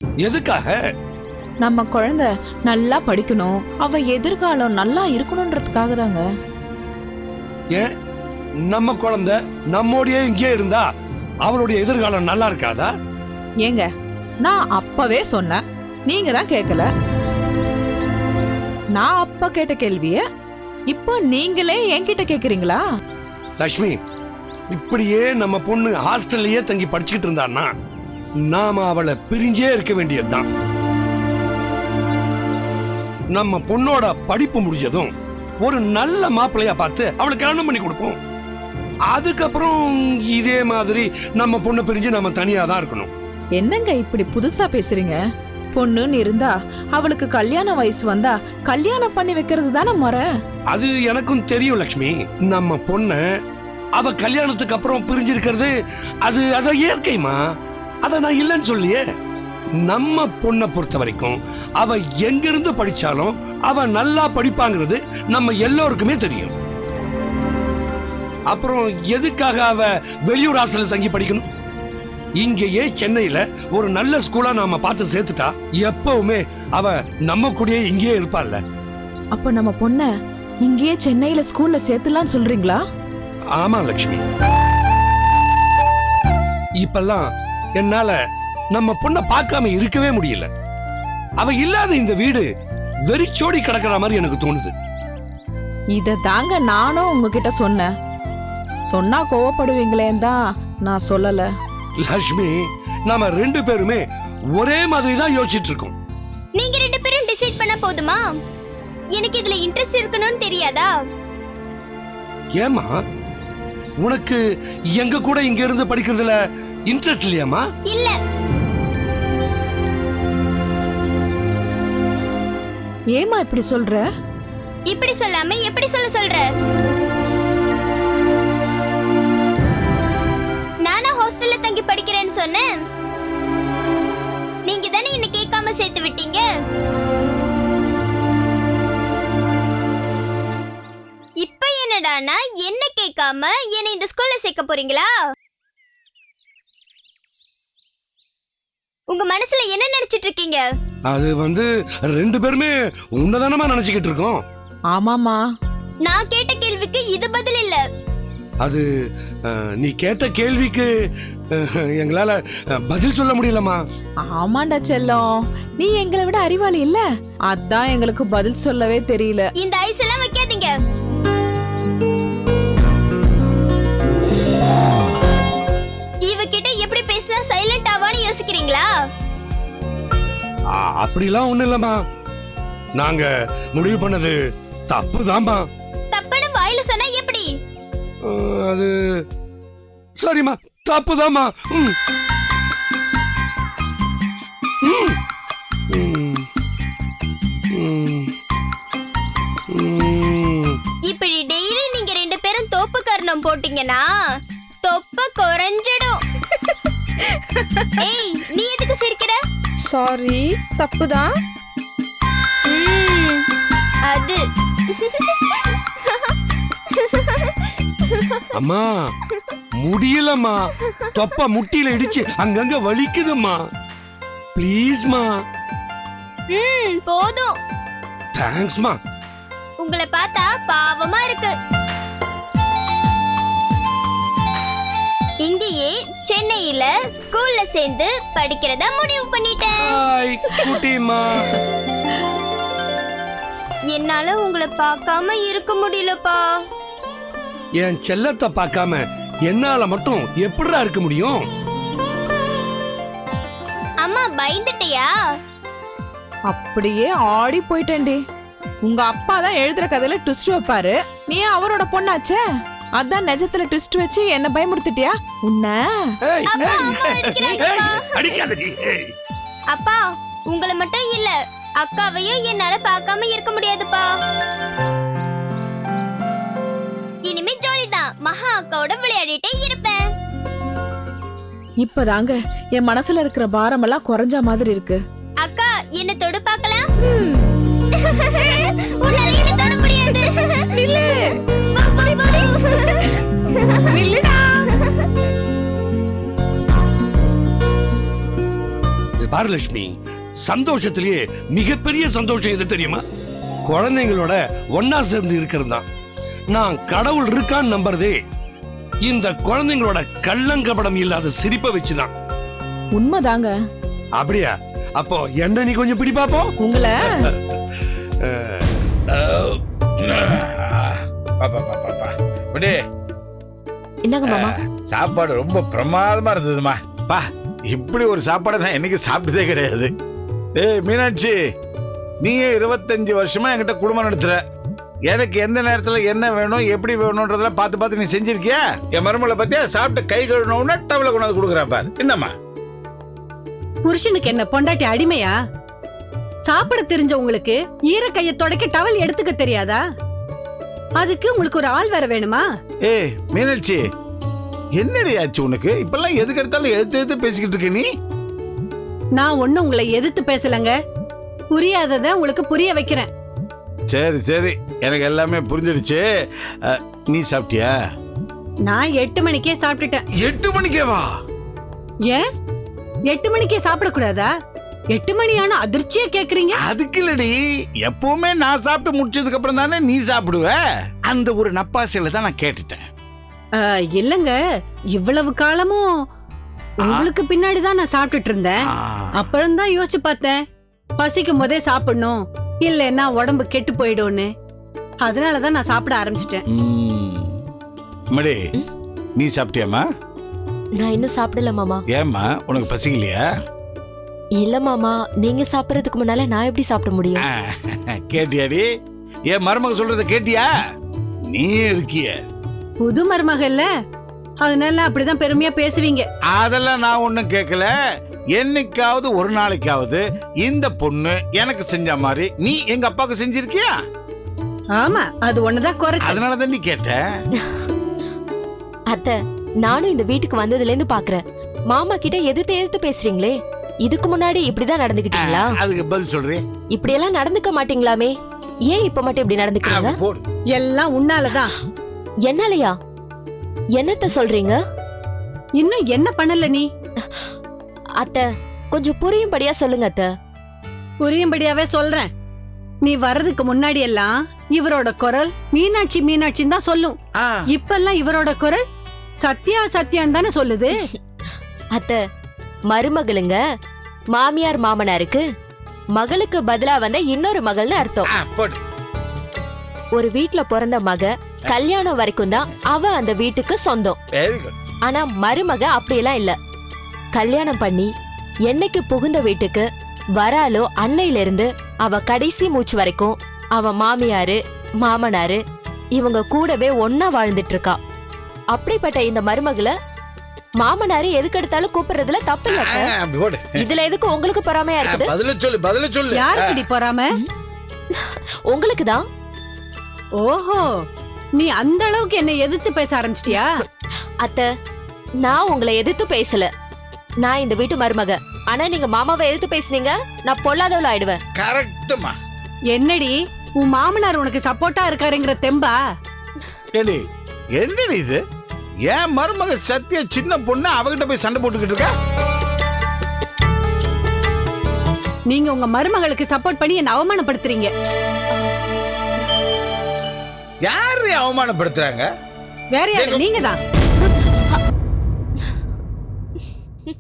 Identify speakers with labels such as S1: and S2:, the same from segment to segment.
S1: எதுக்காக?
S2: நம்ம குழந்தை நல்லா படிக்கணும், அவ எதிர்காலம் நல்லா இருக்கணும்ன்றதுக்காக தாங்க.
S1: ஏன் நம்ம குழந்தை நம்மோடயே இங்கே இருந்தா அவளுடைய எதிர்காலம் நல்லா இருக்காதா?
S2: ஏங்க, நான் அப்பவே சொன்னேன், நீங்க தான் கேட்கல. நான் அப்ப கேட்ட கேள்விய இப்போ நீங்களே என்கிட்ட கேக்குறீங்களா?
S1: லட்சுமி, இப்படியே நம்ம பொண்ணு ஹாஸ்டல்லையே தங்கி படிச்சுக்கிட்டு இருந்தான்னா நாம அவளை பிரிஞ்சே இருக்க வேண்டியதுதான். நம்ம பொண்ணோட படிப்பு முடிஞ்சதும் ஒரு நல்ல மாப்பிள்ளையா பார்த்து அவளுக்கு கல்யாணம் பண்ணி கொடுப்போம். அதுக்கப்புறம் இதே மாதிரி நம்ம பொண்ணு பிரிஞ்சு நம்ம தனியா தான் இருக்கணும்.
S2: என்னங்க இப்படி புதுசா பேசுறீங்க? பொண்ணுன்னு இருந்தா அவளுக்கு கல்யாண வயசு வந்தா கல்யாணம் பண்ணி வைக்கிறது தானே முறை.
S1: அது எனக்கும் தெரியும் லட்சுமி. நம்ம பொண்ணு அவ கல்யாணத்துக்கு அப்புறம் பிரிஞ்சிருக்கிறது அது இயற்கைமா. அத நான் இல்லைன்னு சொல்லியே. நம்ம பொண்ணை பொறுத்த வரைக்கும் அவ எங்கிருந்து படிச்சாலும் அவ நல்லா படிப்பாங்கிறது நம்ம எல்லோருக்குமே தெரியும். அப்புறம் எதுக்காக அவ வெளியூர் ஹாஸ்டல்ல தங்கி படிக்கணும்? இங்கேயே சென்னையில ஒரு நல்ல ஸ்கூலா நாம பார்த்து சேர்த்துட்டா எப்பவுமே அவ நம்ம கூடயே இங்கேயே இருப்பாள்ல.
S2: அப்ப நம்ம பொண்ண இங்கேயே சென்னையில ஸ்கூல்ல சேர்த்துலாம் சொல்றீங்களா?
S1: ஆமா லட்சுமி. இப்பெல்லாம் என்னால நம்ம பொண்ண பார்க்காம இருக்கவே முடியல. அவ இல்லாத இந்த வீடு வெறிச்சோடி கிடக்கிற மாதிரி எனக்கு தோணுது.
S2: இத தாங்க நானும் உங்ககிட்ட சொன்னேன். சொன்னா கோவப்படுவீங்களேன்னு தான் நான் சொல்லல.
S1: லட்சுமி, நாம ரெண்டு பேருமே ஒரே மாதிரி தான் யோசிச்சுட்டு இருக்கோம்.
S3: நீங்க ரெண்டு பேரும் டிசைட் பண்ண போதுமா? எனக்கு இதுல இன்ட்ரெஸ்ட் இருக்கணும்னு தெரியாதா?
S1: ஏமா, உனக்கு எங்க கூட இங்க இருந்து படிக்கிறதுல இன்ட்ரெஸ்ட் இல்லையாமா?
S3: இல்ல.
S2: ஏமா இப்படி சொல்ற?
S3: இப்படி சொல்லாம எப்படி சொல்ற? நானா ஹாஸ்டல்ல தங்கி படிக்கிறேன்னு சொன்னேன். நீங்க தானே என்ன கேட்காம சேர்த்து விட்டீங்க. இப்ப என்னடானா என்ன கேட்காம என்ன இந்த ஸ்கூல்ல சேர்க்க போறீங்களா? உங்க மனசுல என்ன நினைச்சிட்டு இருக்கீங்க?
S1: அது ரெண்டு பேருமே உன்னதானமா நினைச்சுக்கிட்டு இருக்கோம்.
S2: ஆமாமா.
S3: நான் கேட்ட கேள்விக்கு இது பதில் இல்ல.
S1: அது நீ கேட்ட கேள்விக்கு எங்களால பதில் சொல்ல முடியலமா.
S2: ஆமாண்டா செல்லம், நீ எங்களை விட அறிவாளி இல்ல, அதான் எங்களுக்கு பதில் சொல்லவே தெரியல.
S3: இந்த ஐஸ் எல்லாம் வைக்காதீங்க. இவகிட்ட எப்படி பேசினா சைலண்ட் ஆவான்னு யோசிக்கிறீங்களா?
S1: அப்படிலாம் ஒண்ணு இல்லம்மா. நாங்க முடிவு பண்ணது தப்புதாம்மா.
S3: தப்புன்னு வாயில சொன்னா எப்படி?
S1: அது சரிம்மா, தப்புதாம்மா.
S3: இப்படி டெய்லி நீங்க ரெண்டு பேரும் தோப்பு கர்ணம் போட்டீங்கன்னா தொப்ப குறைஞ்சிடும். ஏய், நீ எதுக்கு சிரிக்கிற?
S4: சாரி, தப்புதான்.
S3: அது
S1: அம்மா முடியலம்மா. தொப்ப முட்டியில இடிச்சு அங்கங்க வலிக்குதும்மா. ப்ளீஸ்மா.
S3: போதும்.
S1: தேங்க்ஸ்மா.
S3: உங்களை பார்த்தா பாவமா இருக்கு. இங்கேயே சென்னையில ஸ்கூல்ல சேர்ந்து படிக்கிறத முடிவு பண்ணிட்டேன்.
S1: ஹாய் குட்டிமா.
S3: என்னால உங்களை பார்க்காம இருக்க முடியலப்பா.
S1: என் செல்லத்தை பார்க்காம என்னால மட்டும் எப்படிடா இருக்க முடியும்?
S3: அம்மா பயந்துட்டியா?
S2: அப்படியே ஆடி போயிட்டேன்டி. உங்க அப்பா தான் எழுதுற கதையில ட்விஸ்ட் வைப்பாரு, நீ அவரோட பொண்ணாச்சே, அதான் நிஜத்துல ட்விஸ்ட் வச்சு என்ன பயமுறுத்திட்டியா? உன்ன
S3: அப்பா, உங்களை மட்டும் இல்ல அக்காவையும் என்னால பார்க்காம இருக்க முடியாதுப்பா. இனிமே ஜாலிதான், மகா அக்காவோட விளையாடிட்டே இருப்பேன்.
S2: இப்பதாங்க என் மனசுல இருக்கிற பாரம் எல்லாம் குறைஞ்ச மாதிரி இருக்கு.
S3: அக்கா, என்ன தொடு பார்க்கலாம். உன்னால என்ன தொட முடியாது.
S2: நில்லு. நில்லுடா.
S1: பாரு லட்சுமி, சந்தோஷத்திலேயே மிகப்பெரிய சந்தோஷம் எது தெரியுமா? குழந்தைங்களோட ஒன்னா சேர்ந்து இருக்கிறது தான். நான் கடவுள் இருக்கான்னு நம்புறதே இந்த குழந்தைங்களோட கள்ளங்கபடம் இல்லாத சிரிப்பை வச்சுதான்.
S2: உண்மைதாங்க.
S1: அப்படியா? அப்போ என்ன நீ கொஞ்சம் பிடி பாப்போம்.
S2: உங்களை
S5: என்னங்க மாமா?
S6: சாப்பாடு ரொம்ப பிரமாதமா இருந்ததுமா. பா, இப்படி ஒரு சாப்பாடை நான் என்னைக்கு சாப்பிட்டதே கிடையாது. ஏய் மீனாட்சி, நீயே 25 வருஷமா என்கிட்ட குடும்பம் நடத்துற. எனக்கு எந்த நேரத்துல என்ன வேணும் எப்படி வேணும்ன்றதெல்லாம் பார்த்து பார்த்து நீ செஞ்சிருக்கியா? என் மருமகளை பத்தியா சாப்பிட்டு கை கழுவினோம்னா டவலை கொண்டாந்து கொடுக்குறா பாரு. இந்தம்மா.
S7: புருஷனுக்கு என்ன பொண்டாட்டி அடிமையா? சாப்பிட தெரிஞ்ச உங்களுக்கு ஈரக்கைய தொடக்க டவல் எடுத்துக்க தெரியாதா? அதுக்கு உங்களுக்கு ஒரு ஆள் வேற வேணுமா?
S6: ஏய் மீனாட்சி, என்னடி ஆச்சு உனக்கு? இப்பெல்லாம் எதுக்கு எடுத்தாலும் எடுத்து பேசிக்கிட்டு இருக்க நீ?
S7: நான் ஒண்ணு உங்களை எதிர்த்து பேசலங்க, புரியாதத உங்களுக்கு புரிய வைக்கிறேன்.
S6: சரி சரி, எனக்கு எல்லாமே புரிஞ்சிடுச்சு. நீ சாப்பிட்டியா?
S7: நான் 8 மணிக்கே சாப்பிட்டுட்டேன்.
S6: 8 மணிக்கே வா?
S7: ஏன் 8 மணிக்கே சாப்பிடக்கூடாதா? 8 மணியான அதிர்ச்சியா கேக்குறீங்க?
S6: அதுக்கு இல்லடி, எப்பவுமே நான் சாப்பிட்டு முடிச்சதுக்கு அப்புறம் தானே நீ சாப்பிடுவ. அந்த ஒரு நப்பாசையில தான் நான் கேட்டுட்டேன்.
S7: இல்லங்க, இவ்வளவு காலமும் உங்களுக்கு பின்னாடிதான் நான் சாப்பிட்டுட்டு இருந்தேன். அப்புறம் தான் யோசிச்சு பார்த்தேன், பசிக்கும் போதே சாப்பிடணும், இல்லைன்னா உடம்பு கெட்டு போயிடும்னு. அதனாலதான் நான் சாப்பிட ஆரம்பிச்சிட்டேன்.
S6: மடி, நீ சாப்பிட்டியாமா?
S5: நான் இன்னும் சாப்பிடல மாமா.
S6: ஏமா, உனக்கு பசிக்கலையா?
S5: இல்ல மாமா, நீங்க சாப்பிடறதுக்கு முன்னால நான் எப்படி சாப்பிட முடியும்?
S6: கேட்டியாடி? என் மருமக சொல்றத கேட்டியா? நீ இருக்கிய
S7: புது மருமகல்ல, அதனால அப்படிதான் பெருமையா பேசுவீங்க.
S6: அதெல்லாம் நான் ஒண்ணும் கேட்கல. என்னைக்காவது ஒரு நாளைக்காவது இந்த பொண்ணு எனக்கு செஞ்ச மாதிரி நீ எங்க அப்பாவுக்கு செஞ்சிருக்கியா?
S7: ஆமா, அது ஒண்ணுதான் குறைச்சு.
S6: அதனாலதான் நீ கேட்ட.
S5: அத்தை, நானும் இந்த வீட்டுக்கு வந்ததுல இருந்து பாக்குறேன், மாமா கிட்ட எதிர்த்து பேசுறீங்களே. இதுக்கு முன்னாடி இப்படிதான் நடந்துக்கிட்டீங்களா?
S6: அதுக்கு பதில் சொல்றேன்.
S5: இப்படி எல்லாம் நடந்துக்க மாட்டீங்களாமே, ஏன் இப்ப மட்டும் இப்படி நடந்துக்கிறீங்க?
S7: எல்லாம் உன்னாலதான்.
S5: என்னாலயா? என்னத்த சொல்றீங்க?
S7: இன்னும் என்ன பண்ணல நீ?
S5: அத்தை, கொஞ்சம் புரியும்படியா சொல்லுங்க அத்தை.
S7: புரியும்படியாவே சொல்றேன். நீ வர்றதுக்கு முன்னாடி எல்லாம் இவரோட குரல் மீனாட்சி மீனாட்சின்னு தான் சொல்லும். இப்பெல்லாம் இவரோட குரல் சத்யா சத்யான்னு தானே சொல்லுது.
S5: அத்தை, மருமகளுங்க மாமியார் மாமனாருக்கு மகளுக்கு பதிலா வந்த இன்னொரு மகள்னு அர்த்தம். ஒரு வீட்ல பிறந்த மக கல்யாணம் வரைக்கும் தான் அவ அந்த வீட்டுக்கு சொந்தம். ஆனா மருமக அப்படியெல்லாம் இல்ல. கல்யாணம் பண்ணி என்னைக்கு புகுந்த வீட்டுக்கு வராலோ அன்னையில இருந்து அவ கடைசி மூச்சு வரைக்கும் அவ மாமியாரு மாமனாரு இவங்க கூடவே ஒன்னா வாழ்ந்துட்டு இருக்கா. அப்படிப்பட்ட இந்த மருமகளை மாமனாரு எதுக்கு எடுத்தாலும் கூப்பிடுறதுல தப்பு இல்ல. இதுல எதுக்கு உங்களுக்கு பொறாமையா இருக்குது?
S6: பதில சொல்லு.
S7: யாருக்குடி பொறாம?
S5: உங்களுக்கு தான்.
S7: ஓஹோ, நீ அந்த அளவுக்கு என்ன எதிர்த்து பேச ஆரம்பிச்சிட்டியா?
S5: அத்தை, நான் உங்களை எதிர்த்து பேசல. நான் இந்த வீட்டு மருமக. ஆனா நீங்க மாமாவை எதிர்த்து பேசுனீங்க, நான் பொல்லாதவள ஆயிடுவேன்.
S6: கரெக்ட்மா.
S7: என்னடி, உன் மாமனார் உனக்கு சப்போர்ட்டா இருக்காருங்கிற தெம்பா?
S6: என்னடி இது? ஏன் மருமக சத்திய சின்ன பொண்ணு அவகிட்ட போய் சண்டை போட்டுக்கிட்டு இருக்கா?
S7: நீங்க உங்க மருமகளுக்கு சப்போர்ட் பண்ணி என்ன அவமானப்படுத்துறீங்க.
S6: யாரு அவமானப்படுத்துறாங்க?
S7: வேற யாரு? நீங்க தான்.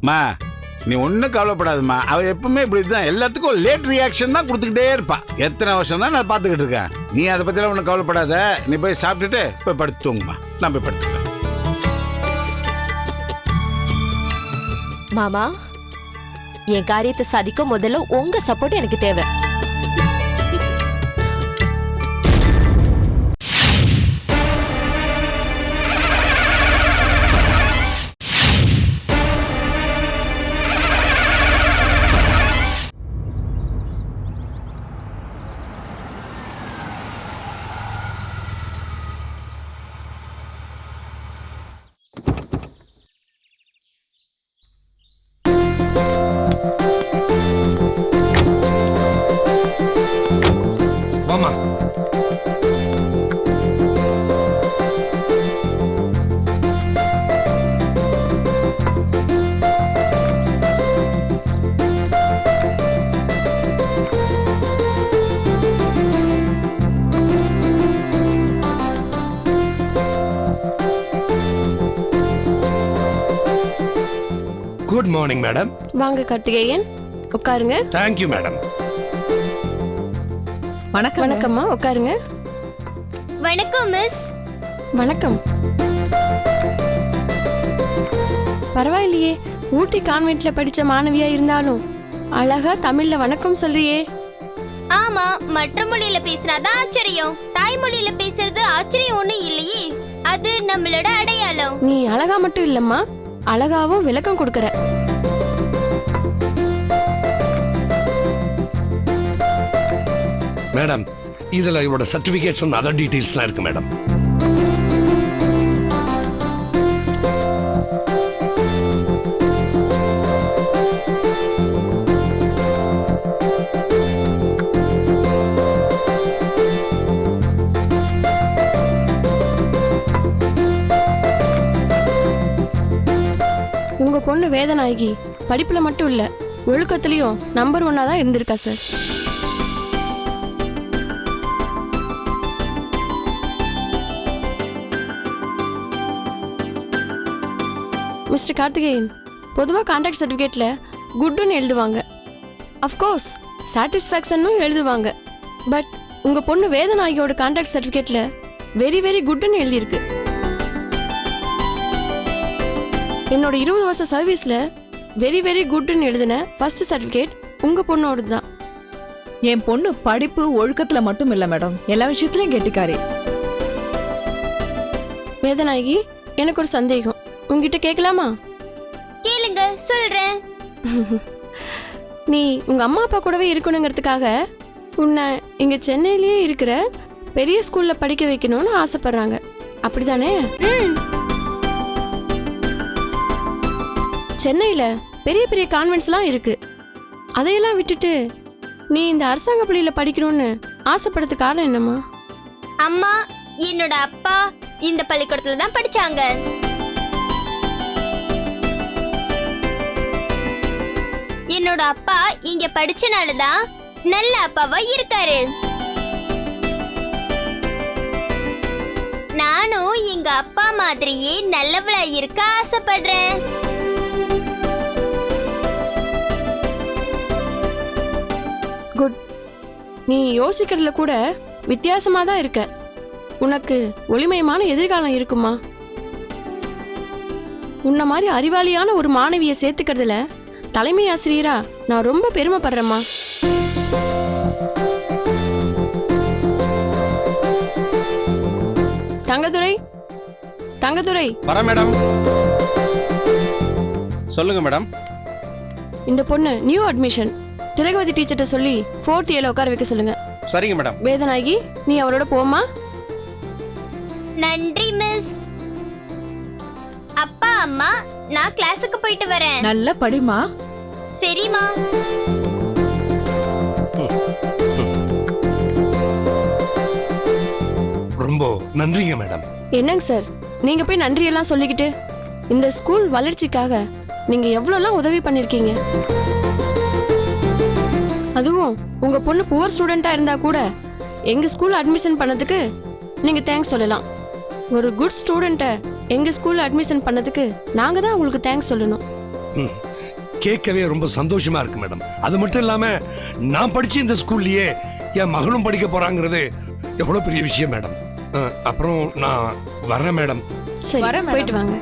S6: மா, நீ ஒன்னும் கவலைப்படாதுமா. அவ எப்பவுமே இப்படிதான், எல்லாத்துக்கும் லேட் ரியாக்ஷன் தான் கொடுத்துக்கிட்டே இருப்பா. எத்தனை வருஷம் தான் நான் பாத்துக்கிட்டு இருக்கேன். நீ அதை பத்திலாம் ஒன்னும் கவலைப்படாத. நீ போய் சாப்பிட்டுட்டு போய் படுத்து தூங்குமா. நான் போய் படுத்துக்கிறேன்.
S5: மாமா, என் காரியத்தை சாதிக்க முதல்ல உங்க சப்போர்ட் எனக்கு தேவை.
S1: Good morning madam.
S8: வாங்க கார்த்திகேயன், உட்காருங்க.
S1: Thank you madam.
S2: வணக்கம்.
S8: வணக்கம்மா, உட்காருங்க.
S3: வணக்கம் மிஸ்.
S8: வணக்கம். பரவாயில்லையே, ஊட்டி கான்வென்ட்ல படிச்ச மாணவியா இருந்தாலும் அழகா தமிழ்ல வணக்கம் சொல்றியே.
S3: ஆமா, மற்ற மொழியில பேசினாதான் ஆச்சரியம். தாய்மொழியில பேசுறது ஆச்சரியம் ஒண்ணும் இல்லையே. அது நம்மளோட அடையாளம்.
S8: நீ அழகா மட்டும் இல்லம்மா, அழகாவும் விளக்கம் கொடுக்கற.
S1: மேடம், இதுல இவரோட சர்டிபிகேட்ஸ் அண்ட் அதர் டீடைல்ஸ்லாம் இருக்கு மேடம்.
S8: உங்க பொண்ணு வேதநாயகி படிப்புல மட்டும் இல்ல, ஒழுக்கத்திலயும் நம்பர் 1 தான் இருந்திருக்கா சார். மிஸ்டர் கார்த்திகேயன், பொதுவா கான்டாக்ட் சர்டிபிகேட்ல குட்னு எழுதுவாங்க. அஃப்கோர்ஸ் சாட்டிஸ்ஃபேக்ஷனும் எழுதுவாங்க. பட் உங்க பொண்ணு வேதநாயகியோட கான்டாக்ட் சர்டிபிகேட்ல வெரி வெரி குட்னு எழுதியிருக்கு. என்னோட 20 வருஷ சர்வீஸ்ல வெரி வெரி குட்னு எழுதின ஃபர்ஸ்ட் சர்டிபிகேட் உங்க பொண்ணோடது தான்.
S2: என் பொண்ணு படிப்பு ஒழுக்கத்துல மட்டும் இல்ல மேடம், எல்லா விஷயத்திலயும் கெட்டிக்காரி.
S8: வேதநாயகி, எனக்கு ஒரு சந்தேகம், உங்ககிட்ட கேட்கலாமா?
S3: கேளுங்க, சொல்றேன்.
S8: நீ உங்க அம்மா அப்பா கூடவே இருக்கணுங்கிறதுக்காக உன்னை இங்க சென்னையிலேயே இருக்கிற பெரிய ஸ்கூல்ல படிக்க வைக்கணும்னு ஆசைப்படுறாங்க, அப்படிதானே? சென்னையில பெரிய பெரிய கான்வென்ட்ஸ்லாம் இருக்கு. அதையெல்லாம் விட்டுட்டு நீ இந்த அரசாங்க பள்ளியில படிக்கணும்னு ஆசைப்படுறதுக்கு காரணம் என்னம்மா?
S3: அம்மா, என்னோட அப்பா இந்த பள்ளிக்கூடத்துல தான் படிச்சாங்க. என்னோட அப்பா இங்க படிச்சனாலதான் நல்ல அப்பாவா இருக்காரு. நானும் எங்க அப்பா மாதிரியே நல்லவளா இருக்க ஆசைப்படுறேன்.
S8: குட். நீ யோசிக்கிறதுல கூட வித்தியாசமா தான் இருக்க. உனக்கு ஒளிமயமான எதிர்காலம் இருக்குமா? உன்ன மாதிரி அறிவாளியான ஒரு மாணவியை சேர்த்துக்கிறதுல தலைமை ஆசிரியரா நான் ரொம்ப பெருமைப்படுறேம்மா. தங்கதுரை, தங்கதுரை.
S9: வர மேடம். சொல்லுங்க மேடம்.
S8: இந்த பொண்ணு நியூ அட்மிஷன். திலகவதி டீச்சர்ட்ட சொல்லி 4th இயர்ல உட்கார வைக்க சொல்லுங்க.
S9: சரிங்க மேடம்.
S8: வேதநாயகி, நீ அவரோட போமா.
S3: நன்றி மிஸ். அப்பா அம்மா, நான் கிளாஸுக்கு போயிட்டு வரேன்.
S2: நல்ல படிமா.
S3: சரிம்மா.
S1: ரொம்ப நன்றிங்க மேடம்.
S8: என்னங்க சார், நீங்க போய் நன்றியெல்லாம் சொல்லிக்கிட்டு இந்த ஸ்கூல் வளர்ச்சிக்காக நீங்க எவ்வளோலாம் உதவி பண்ணிருக்கீங்க. அதுவும் உங்க பொண்ணு புவர் ஸ்டூடெண்டா இருந்தா கூட எங்க ஸ்கூல்ல அட்மிஷன் பண்ணதுக்கு நீங்க தேங்க்ஸ் சொல்லலாம். ஒரு குட் ஸ்டூடெண்ட்டை எங்க ஸ்கூல்ல அட்மிஷன் பண்ணதுக்கு நாங்க தான் உங்களுக்கு தேங்க்ஸ் சொல்லணும்.
S1: கேட்கவே ரொம்ப சந்தோஷமா இருக்கு மேடம். அது மட்டும் இல்லாம நான் படிச்ச இந்த ஸ்கூல்லயே என் மகளும் படிக்க போறாங்கிறது எவ்வளவு பெரிய விஷயம் மேடம். அப்புறம் நான் வர்றேன் மேடம்.
S8: சரி, போயிட்டு வாங்க.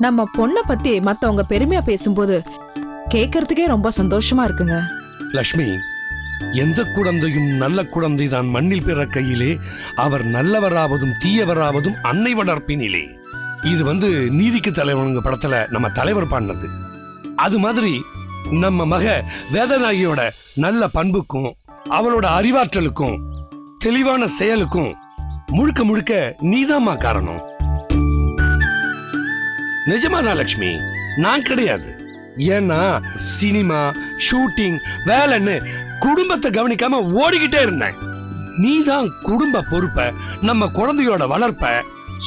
S2: நம்ம பொண்ணை பத்தி மத்தவங்க பெருமையா பேசும்போது கேட்கறதுக்கே ரொம்ப சந்தோஷமா இருக்குங்க.
S1: லட்சுமி, எந்த குழந்தையும் நல்ல குழந்தை தான் மண்ணில் பிறக்கையிலே அவர் நல்லவராவதும் தீயவராவதும் அன்னை வளர்ப்பினிலே. இது நீதிக்கு தலைவனுங்க படத்துல நம்ம தலைவர் பாடினது. அது மாதிரி நம்ம மக வேதநாயகியோட நல்ல பண்புக்கும் அவளோட அறிவாற்றலுக்கும் தெளிவான செயலுக்கும் முழுக்க முழுக்க நீதாம்மா காரணம். நிஜமாதான் லட்சுமி, நான் கிடையாது. ஏன்னா சினிமா, ஷூட்டிங், வேலைன்னு குடும்பத்தை கவனிக்காம ஓடிக்கிட்டே இருந்தேன். நீதான் குடும்ப பொறுப்ப, நம்ம குழந்தையோட வளர்ப்ப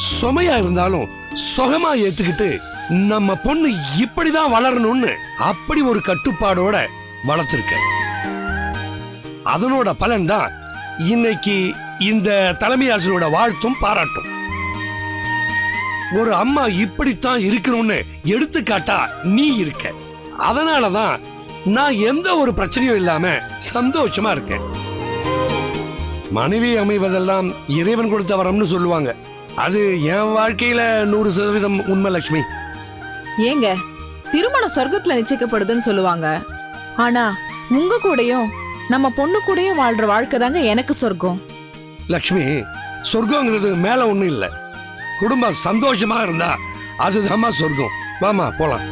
S1: சுமையா இருந்தாலும் சுகமா ஏத்துக்கிட்டு நம்ம பொண்ணு இப்படிதான் வளரணும்னு அப்படி ஒரு கட்டுப்பாடோட வளர்த்திருக்க. அதனோட பலன்தான் இன்னைக்கு இந்த தலைமை ஆசிரியரோட வாழ்த்தும் பாராட்டும். ஒரு அம்மா இப்படித்தான் இருக்கணும்னு எடுத்துக்காட்டா நீ இருக்க. அதனாலதான் நான் எந்த ஒரு பிரச்சனையும் இல்லாம சந்தோஷமா இருக்கேன். மனைவி அமைவதெல்லாம் இறைவன் கொடுத்த வரம்னு சொல்லுவாங்க. அது என் வாழ்க்கையில 100% உண்மை லட்சுமி.
S2: ஏங்க திருமணம் சொர்க்கத்துல நிச்சயிக்கப்படுதுன்னு சொல்லுவாங்க. ஆனா உங்க கூடயும் நம்ம பொண்ணு கூடயும் வாழ்ற வாழ்க்கை தாங்க எனக்கு சொர்க்கம்.
S1: லட்சுமி, சொர்க்கங்கிறது மேல ஒண்ணும் இல்ல. குடும்பம் சந்தோஷமா இருந்தா அதுதாம்மா சொர்க்கம். வாமா போலாம்.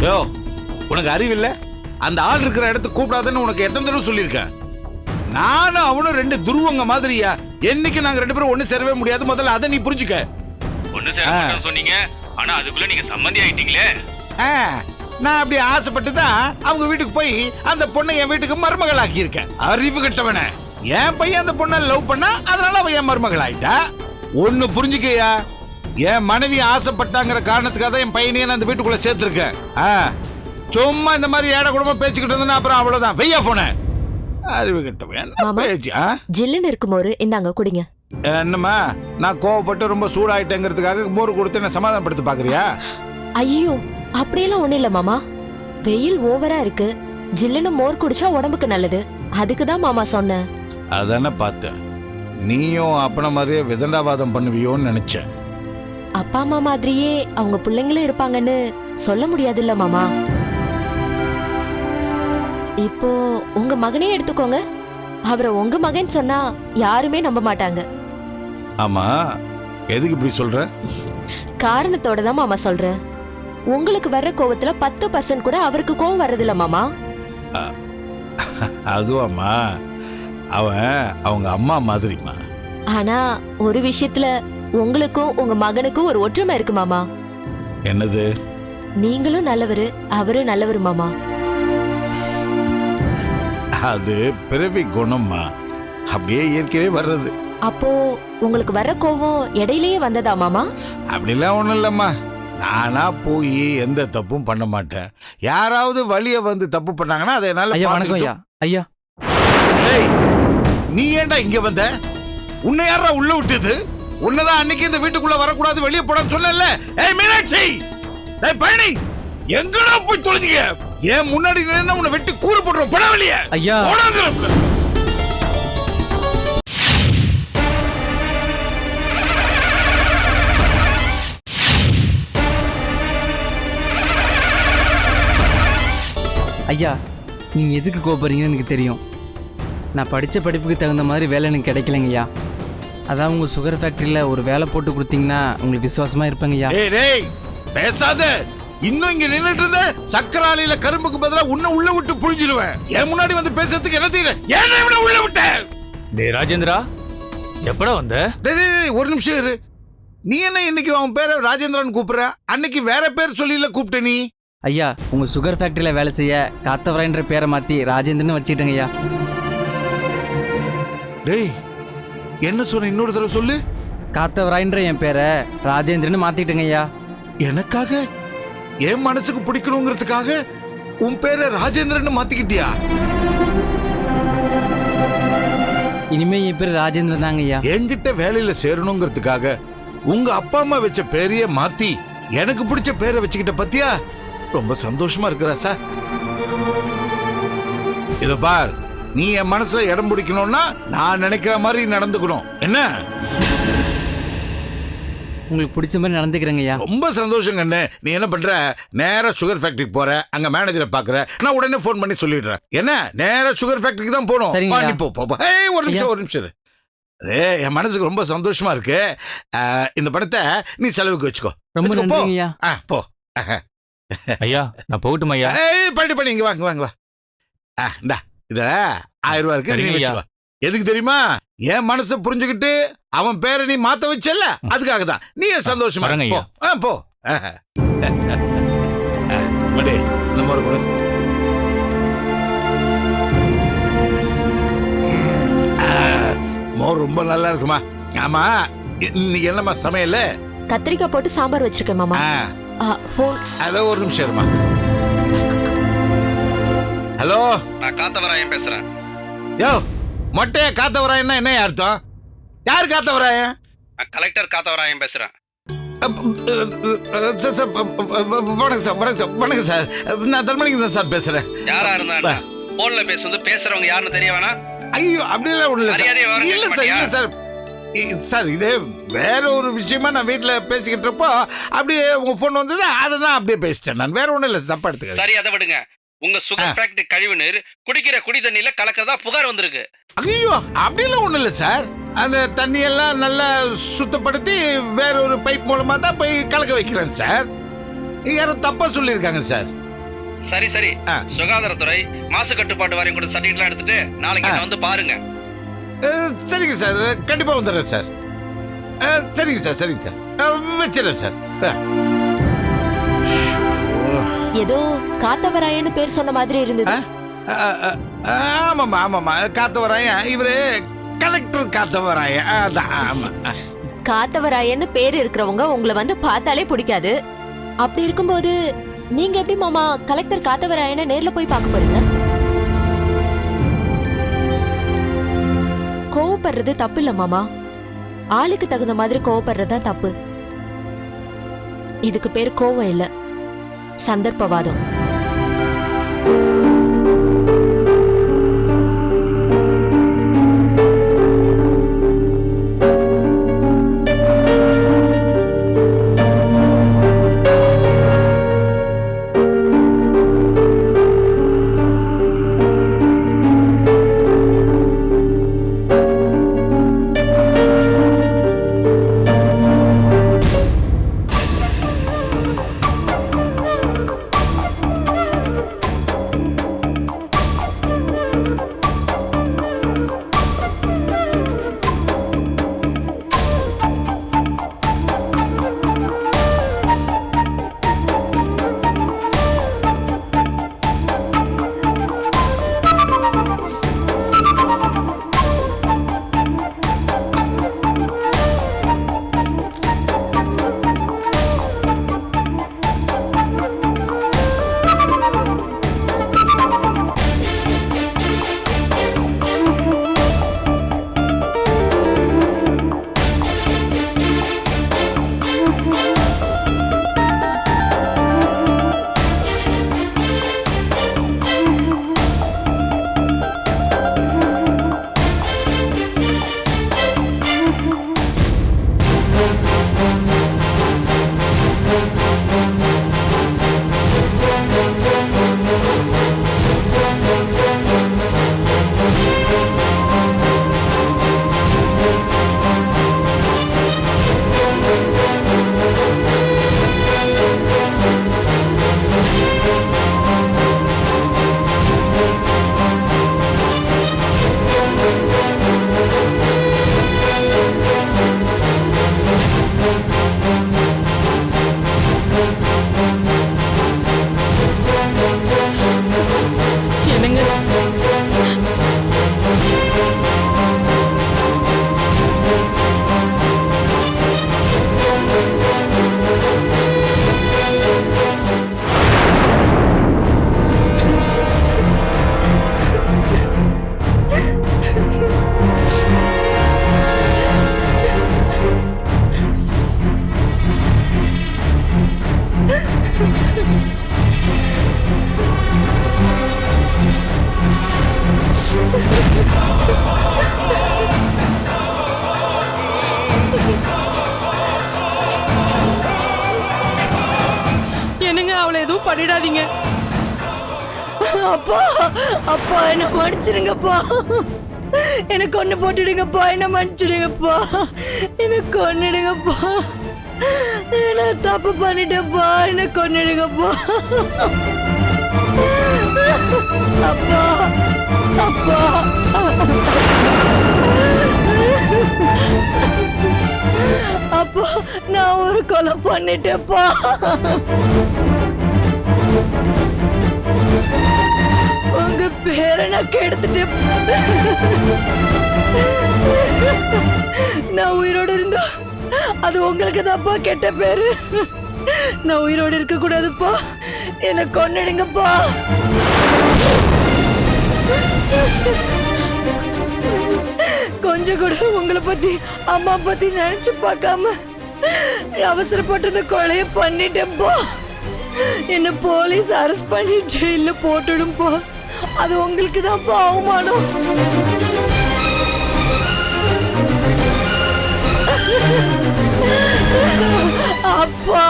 S6: யோ, உனக்கு அறிவில்லை? அந்த ஆள் இருக்கிற இடத்துக்கு கூப்பிடாதுன்னு உனக்கு எத்தனை தடவை சொல்லியிருக்கேன். நானும் அவனும் 2 துருவங்க மாதிரியா. என்னைக்கு நாங்க 2 பேரும் ஒண்ணு சேரவே முடியாது. முதல்ல அதை நீ புரிஞ்சுக்க.
S9: ஒண்ணு சேர சொன்னீங்க, ஆனா அதுக்குள்ள நீங்க சம்மந்தி ஆயிட்டீங்களே.
S6: நான் அப்படி ஆசைப்பட்டு தான் அவங்க வீட்டுக்கு போய் அந்த பொண்ணை என் வீட்டுக்கு மருமகள் ஆக்கி இருக்கேன். அறிவு கட்டவன. என் பையன் அந்த பொண்ணை லவ் பண்ணா, அதனால அவன் என் மருமகள் ஆயிட்டா. ஒண்ணு புரிஞ்சுக்கையா, என் மனைவி ஆசைப்பட்டாங்கிற காரணத்துக்காக தான் என் பையனையே நான் அந்த வீட்டுக்குள்ள சேர்த்திருக்கேன். சும்மா இந்த மாதிரி ஏட குடும்பமா பேச்சுக்கிட்டு இருந்தா அப்புறம் அவ்வளவுதான். வெய்யா போன அறிவு கட்டவன்.
S5: ஜில்லுன்னு இருக்கும் மோரு இந்தாங்க குடிங்க.
S6: என்னம்மா, நான் கோவப்பட்டு ரொம்ப சூடாயிட்டேங்கிறதுக்காக மோர் கொடுத்து என்ன சமாதானப்படுத்த பாக்குறியா?
S5: ஐயோ, அப்படியெல்லாம் ஒண்ணு இல்ல மாமா. வெயில் ஓவரா இருக்கு, ஜில்லுன்னு மோர் குடிச்சா உடம்புக்கு நல்லது. அதுக்குதான் மாமா சொன்னேன்.
S6: அதானே பார்த்தேன். நீயும் அப்பன மாதிரியே விதண்டாவாதம் பண்ணுவியோன்னு நினைச்சேன்.
S5: அப்பா அம்மா மாதிரியே அவங்க பிள்ளைங்களும் இருப்பாங்கன்னு சொல்ல முடியாதுல்ல மாமா. இப்போ உங்க மகனே எடுத்துக்கோங்க. அவரை உங்க மகன் சொன்னா யாருமே நம்ப மாட்டாங்க.
S6: ஆமா, எதுக்கு இப்படி சொல்ற?
S5: காரணத்தோட தான் மாமா சொல்றேன். உங்களுக்கு வர்ற கோவத்துல 10% கூட அவருக்கு கோவம் வர்றதில்ல மாமா.
S6: அதுவாமா, அவன் அவங்க அம்மா மாதிரிமா.
S5: ஆனா ஒரு விஷயத்துல உங்களுக்கும் உங்க மகனுக்கும் ஒரு ஒற்றுமை இருக்கு மாமா.
S6: என்னது?
S5: நீங்களும் நல்லவரு, அவரும் நல்லவரு மாமா.
S6: அது பிறவி குணம்மா, அப்படியே இயற்கையே வர்றது.
S5: அப்போ உங்களுக்கு வர்ற கோவம் இடையிலேயே வந்ததா மாமா?
S6: அப்படிலாம் ஒண்ணும் இல்லம்மா. நானா போய் எந்த தப்பும் பண்ண மாட்டேன். யாராவது வழிய வந்து தப்பு பண்ணாங்கன்னா அதை என்னால.
S10: ஐயா வணக்கம் ஐயா. ஐயா,
S6: நீ ஏன்டா இங்க வந்த? உன்னை யாரா உள்ள விட்டது? உன்னதான் அன்னைக்கு இந்த வீட்டுக்குள்ள வரக்கூடாது, வெளியே போடான்னு சொன்னல. ஏய் மீனாட்சி, டேய் பழனி, எங்கடா போய் தொலைஞ்சீங்க? ஏன் முன்னாடி நின்னா உன்னை வெட்டி கூறு போடுறோம். போடா வெளியே.
S10: ஐயா
S6: போடாங்கற.
S10: ஐயா, நீங்க எதுக்கு கோபப்படுறீங்கன்னு எனக்கு தெரியும். நான் படித்த படிப்புக்கு தகுந்த மாதிரி வேலை எனக்கு கிடைக்கலங்க ஐயா. அதான் உங்கள் சுகர் ஃபேக்ட்ரியில் ஒரு வேலை போட்டு கொடுத்தீங்கன்னா உங்களுக்கு விசுவாசமாக இருப்பேங்க ஐயா.
S6: டேய் பேசாத. இன்னும் இங்க நின்னுட்டு இருந்த சக்கராலில கரும்புக்கு பதிலா உன்னை உள்ள விட்டு புழிஞ்சிடுவேன். என் முன்னாடி வந்து பேசுறதுக்கு என்ன தெரியல. ஏன் இவனை உள்ள விட்ட?
S9: டேய் ராஜேந்திரா, எப்படா வந்த?
S6: டேய் ஒரு நிமிஷம் இரு. நீ என்ன இன்னைக்கு அவன் பேரை ராஜேந்திரன் கூப்பிடுற? அன்னைக்கு வேற பேர் சொல்லில கூப்பிட்ட நீ.
S10: ஐயா, உங்கள் சுகர் ஃபேக்ட்ரியில் வேலை செய்ய காத்தவராயன்ற பேரை மாற்றி ராஜேந்திரன் வச்சுக்கிட்டேங்க ஐயா.
S6: டேய் என்ன சொன்ன? இன்னொரு தடவை சொல்லு.
S10: காத்தவராயன்ற என் பேரை ராஜேந்திரன் மாற்றிக்கிட்டேங்க ஐயா.
S6: எனக்காக, என் மனசுக்கு பிடிக்கணுங்கிறதுக்காக உன் பேரை ராஜேந்திரன் மாத்திக்கிட்டியா?
S10: இனிமே என் பேர் ராஜேந்திரன் தாங்க ஐயா.
S6: என்கிட்ட வேலையில சேரணுங்கிறதுக்காக உங்க அப்பா அம்மா வச்ச பேரையே மாத்தி எனக்கு பிடிச்ச பேரை வச்சுக்கிட்ட பத்தியா? ரொம்ப சந்தோஷமா இருக்கிறா சார். இத பார், நீ என் மனசுல இடம் பிடிக்கணும்னா நான் நினைக்கிற மாதிரி நடந்துக்கணும். என்ன?
S10: உங்களுக்கு பிடிச்ச மாதிரி நடந்துக்கிறேங்க ஐயா.
S6: ரொம்ப சந்தோஷம் கண்ணு. நீ என்ன பண்ற? நேரா சுகர் ஃபேக்டரிக்கு போற, அங்க மேனேஜரை பாக்குற. நான் உடனே போன் பண்ணி சொல்லிடுறேன். என்ன? நேரா சுகர் ஃபேக்டரிக்கு தான் போகணும்.
S10: சரிங்க.
S6: நீ போ. ஏய் ஒரு நிமிஷம். என் மனசுக்கு ரொம்ப சந்தோஷமா இருக்கு. இந்த பணத்தை நீ செலவுக்கு வச்சுக்கோ.
S10: ரொம்ப
S6: வச்சுக்கோ, போ.
S10: நன்றிங்க ஐயா.
S6: போ.
S9: ஐயா நான் போகட்டும் ஐயா.
S6: பண்ணி இங்க வாங்க. இந்தா இத 1000 ரூபாய் இருக்கு. நீ வச்சுக்கோ. எதுக்கு தெரியுமா? என் மனசை புரிஞ்சுக்கிட்டு அவன் பேரை நீ மாத்த வச்சல, அதுக்காக தான். நீ சந்தோஷமா
S9: ஐயா.
S6: போ. மடி இந்த முறை கொடு. ரொம்ப நல்லா இருக்குமா. ஆமா, இன்னைக்கு என்னம்மா சமையல்?
S5: கத்திரிக்காய் போட்டு சாம்பார் வச்சிருக்கேன் மாமா. ஃபோன்.
S6: அதோ ஒரு நிமிஷம் இருமா. ஹலோ,
S9: நான் காத்தவராயன் பேசுறேன்.
S6: யோ, மொட்டையா காத்தவராயன்னா என்ன அர்த்தம்? யார் காத்தவராயன்?
S9: நான் கலெக்டர் காத்தவராயன் பேசுறேன்.
S6: வணக்கம் சார். நான் தர்மலிங்கம் சார் பேசுறேன்.
S9: யாரா இருந்தா போன்ல பேசுறது பேசுறவங்க யாருன்னு தெரிய வேணா?
S6: ஐயோ, அப்படியெல்லாம் ஒண்ணு இல்ல சார். இல்ல சார், சார் இது வேற ஒரு விஷயமா நான் வீட்டுல பேசிக்கிட்டு இருப்போ அப்படியே உங்க போன் வந்தது, அதை தான் அப்படியே பேசிட்டேன். நான் வேற ஒண்ணும் இல்ல, தப்பா எடுத்துக்க.
S9: சரி, அதை விடுங்க. உங்க சுகர் ஃபேக்டரி கழிவு நீர் குடிக்கிற குடி தண்ணியில கலக்கிறதா புகார் வந்திருக்கு.
S6: ஐயோ, அப்படிலாம் ஒண்ணும் இல்ல சார். அந்த தண்ணி எல்லாம் நல்லா சுத்தப்படுத்தி வேற ஒரு பைப் மூலமா தான் போய் கலக்க வைக்கிறேன் சார். யாரும் தப்பா சொல்லியிருக்காங்க சார்.
S9: சரி சரி, சுகாதாரத்துறை மாசு கட்டுப்பாட்டு வாரியம் கூட சர்டிஃபிகேட் எடுத்துட்டு நாளைக்கு என்ன வந்து பாருங்க.
S6: சரிங்க சார், கண்டிப்பா வந்துடுறேன் சார். சரிங்க சார், சரிங்க சார், வச்சிடறேன் சார்.
S5: ஏதோ காத்தவராயன்னு பேர் சொன்ன மாதிரி இருந்தது.
S6: ஆமாம்மா ஆமாம்மா, காத்தவராயன். இவரு கலெக்டர் காத்தவராயன். அதான், ஆமா.
S5: காத்தவராயன்னு பேர் இருக்கிறவங்க உங்களை வந்து பார்த்தாலே பிடிக்காது. அப்படி இருக்கும்போது நீங்க எப்படி மாமா கலெக்டர் காத்தவராயனை நேர்ல போய் பார்க்க போறீங்க? கோவப்படுறது தப்பு இல்ல மாமா. ஆளுக்கு தகுந்த மாதிரி கோவப்படுறது தான் தப்பு. இதுக்கு பேர் கோவம் இல்ல, சந்தர்ப்பவாதம்.
S8: என்னங்க, அவளை எதுவும் பண்ணிடாதீங்க. அப்பா அப்பா, என்ன மன்னிச்சிடுங்கப்பா. எனக்கு ஒண்ணு போட்டுடுங்கப்பா. என்ன மன்னிச்சிடுங்கப்பா. எனக்கு கொன்னுடுங்கப்பா. நான் தப்பு பண்ணிட்டேன்ப்பா. என்ன கொன்னுடுங்கப்பா. அப்பா அப்பா, அப்பா, நான் ஒரு கொலை பண்ணிட்டேன்ப்பா. உங்க
S2: பேரை நான் கெடுத்துட்டேன். நான் உயிரோடு இருந்தா அது உங்களுக்கு தான்ப்பா கெட்ட பேரு. நான் உயிரோடு இருக்க கூடாதுப்பா. என்ன கொன்னுடுங்கப்பா. கொஞ்சம் கூட உங்களை பத்தி அம்மா பத்தி நினைச்சு பார்க்காம அவசரப்பட்டு இந்த கொலைய பண்ணிட்டேன்ப்பா. என்ன போலீஸ் அரெஸ்ட் பண்ணி ஜெயில போட்டுடும்பா. அது உங்களுக்கு தான்ப்பா அவமானம். அப்பா,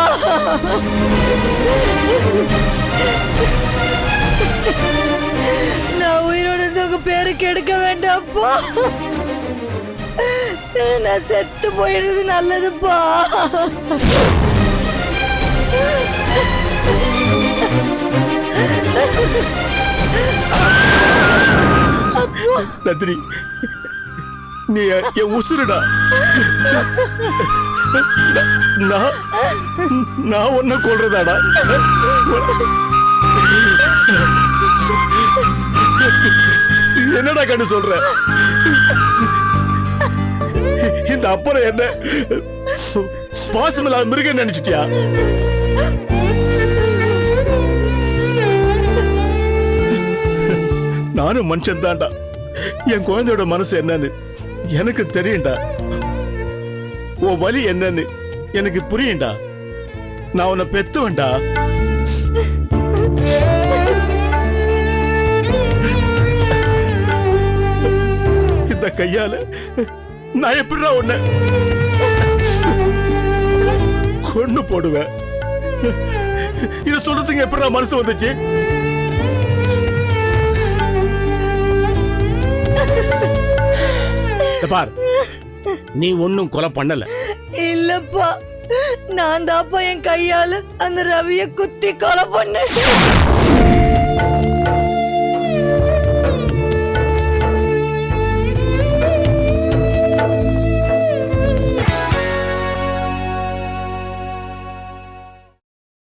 S2: நான் உயிரோட உங்க பேரு கெடுக்க வேண்டாம்ப்பா. நான் செத்து போயிடுறது நல்லதுப்பா.
S11: நந்தினி, நீ என் உசுருடா. நான் ஒன்ன கொள்றதாடா. என்னடா கண்டு சொல்ற? இந்த அப்புறம் என்ன பாசமில்லாத மிருகம் நினைச்சிட்டியா? நானும் மனுஷன் தான்டா. என் குழந்தையோட மனசு என்னன்னு எனக்கு தெரியும்டா. உன் வலி என்னன்னு எனக்கு புரியும்டா. நான் உன்னை பெத்துவன்டா. இந்த கையால நான் எப்படிடா உன்னை கொன்னு போடுவேன்? இத சொல்றதுக்கு எப்படிடா மனசு வந்துச்சு? பார், நீ ஒன்னும் கொலை பண்ணல.
S2: இல்லப்பா, நான் தான்ப்பா என் கையால அந்த ரவிய குத்தி கொலை பண்ணேன்.